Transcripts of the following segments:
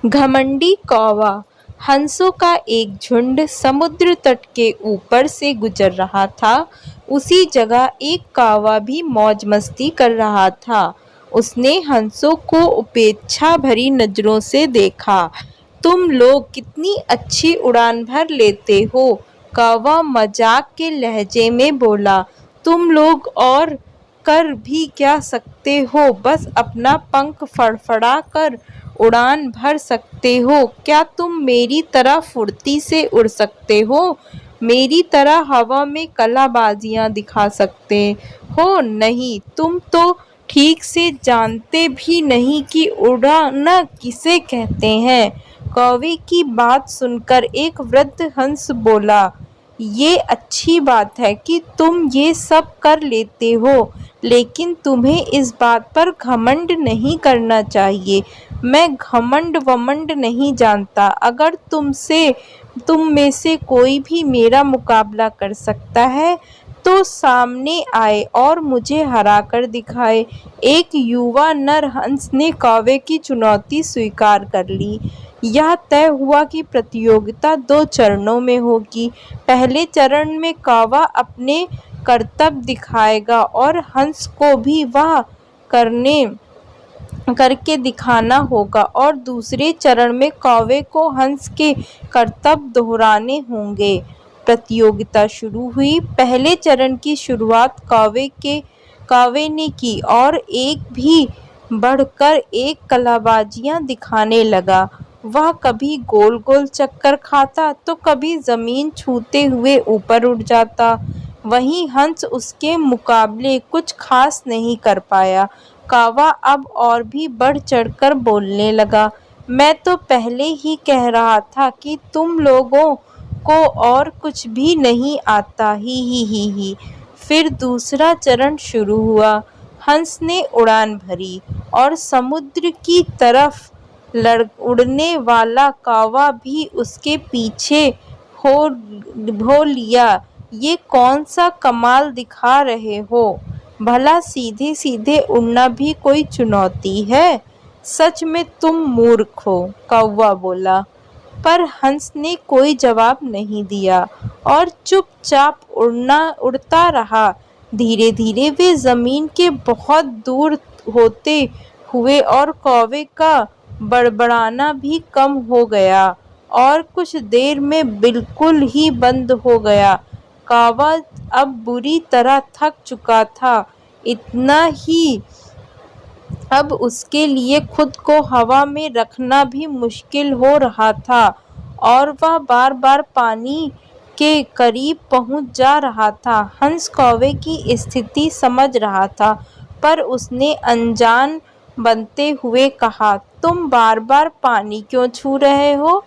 घमंडी कौवा। हंसों का एक झुंड समुद्र तट के ऊपर से गुजर रहा था। उसी जगह एक कौवा भी मौज मस्ती कर रहा था। उसने हंसों को उपेक्षा भरी नजरों से देखा। तुम लोग कितनी अच्छी उड़ान भर लेते हो, कौवा मजाक के लहजे में बोला। तुम लोग और कर भी क्या सकते हो, बस अपना पंख फड़फड़ा कर उड़ान भर सकते हो। क्या तुम मेरी तरह फुर्ती से उड़ सकते हो, मेरी तरह हवा में कलाबाजियां दिखा सकते हो? नहीं, तुम तो ठीक से जानते भी नहीं कि उड़ना किसे कहते हैं। कौवे की बात सुनकर एक वृद्ध हंस बोला, ये अच्छी बात है कि तुम ये सब कर लेते हो, लेकिन तुम्हें इस बात पर घमंड नहीं करना चाहिए। मैं घमंड वमंड नहीं जानता। अगर तुम में से कोई भी मेरा मुकाबला कर सकता है तो सामने आए और मुझे हरा कर दिखाए। एक युवा नर हंस ने कौवे की चुनौती स्वीकार कर ली। यह तय हुआ कि प्रतियोगिता 2 चरणों में होगी। पहले चरण में कौवा अपने करतब दिखाएगा और हंस को भी वह करके दिखाना होगा, और दूसरे चरण में कौवे को हंस के करतब दोहराने होंगे। प्रतियोगिता शुरू हुई। पहले चरण की शुरुआत कौवे ने की और एक भी बढ़कर एक कलाबाजियां दिखाने लगा। वह कभी गोल गोल चक्कर खाता तो कभी जमीन छूते हुए ऊपर उड़ जाता। वहीं हंस उसके मुकाबले कुछ खास नहीं कर पाया। कौवा अब और भी बढ़ चढ़कर बोलने लगा, मैं तो पहले ही कह रहा था कि तुम लोगों को और कुछ भी नहीं आता। ही। फिर दूसरा चरण शुरू हुआ। हंस ने उड़ान भरी और समुद्र की तरफ उड़ने वाला कौवा भी उसके पीछे हो लिया। ये कौन सा कमाल दिखा रहे हो? भला सीधे सीधे उड़ना भी कोई चुनौती है? सच में तुम मूर्ख हो, कौवा बोला। पर हंस ने कोई जवाब नहीं दिया और चुपचाप उड़ता रहा। धीरे धीरे वे जमीन के बहुत दूर होते हुए और कौवे का बड़बड़ाना भी कम हो गया और कुछ देर में बिल्कुल ही बंद हो गया। कौवा अब बुरी तरह थक चुका था। इतना ही अब उसके लिए खुद को हवा में रखना भी मुश्किल हो रहा था और वह बार बार पानी के करीब पहुंच जा रहा था। हंस कौवे की स्थिति समझ रहा था, पर उसने अनजान बनते हुए कहा, तुम बार बार पानी क्यों छू रहे हो?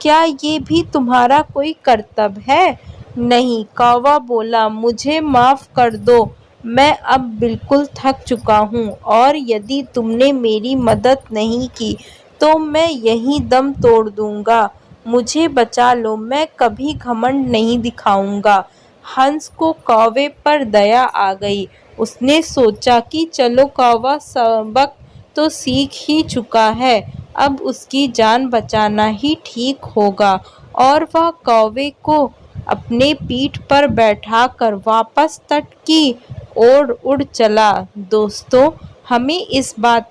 क्या ये भी तुम्हारा कोई कर्तव्य है? नहीं, कौवा बोला, मुझे माफ कर दो, मैं अब बिल्कुल थक चुका हूँ और यदि तुमने मेरी मदद नहीं की तो मैं यहीं दम तोड़ दूंगा। मुझे बचा लो, मैं कभी घमंड नहीं दिखाऊंगा। हंस को कौवे पर दया आ गई। उसने सोचा कि चलो, कौवा सबक तो सीख ही चुका है, अब उसकी जान बचाना ही ठीक होगा, और वह कौवे को अपने पीठ पर बैठाकर वापस तट की ओर उड़ चला। दोस्तों, हमें इस बात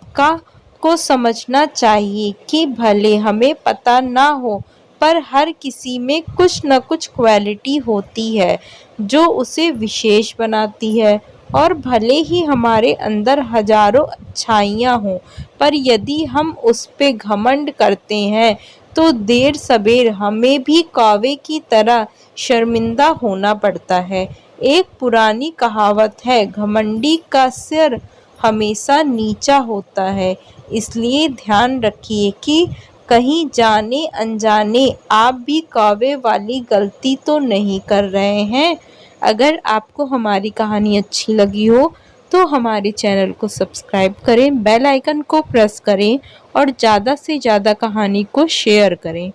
को समझना चाहिए कि भले हमें पता ना हो, पर हर किसी में कुछ न कुछ क्वालिटी होती है जो उसे विशेष बनाती है। और भले ही हमारे अंदर हजारों अच्छाइयाँ हों, पर यदि हम उस पे घमंड करते हैं तो देर सबेर हमें भी कौवे की तरह शर्मिंदा होना पड़ता है। एक पुरानी कहावत है, घमंडी का सिर हमेशा नीचा होता है। इसलिए ध्यान रखिए कि कहीं जाने अनजाने आप भी कौवे वाली गलती तो नहीं कर रहे हैं। अगर आपको हमारी कहानी अच्छी लगी हो तो हमारे चैनल को सब्सक्राइब करें, बेल आइकन को प्रेस करें और ज़्यादा से ज़्यादा कहानी को शेयर करें।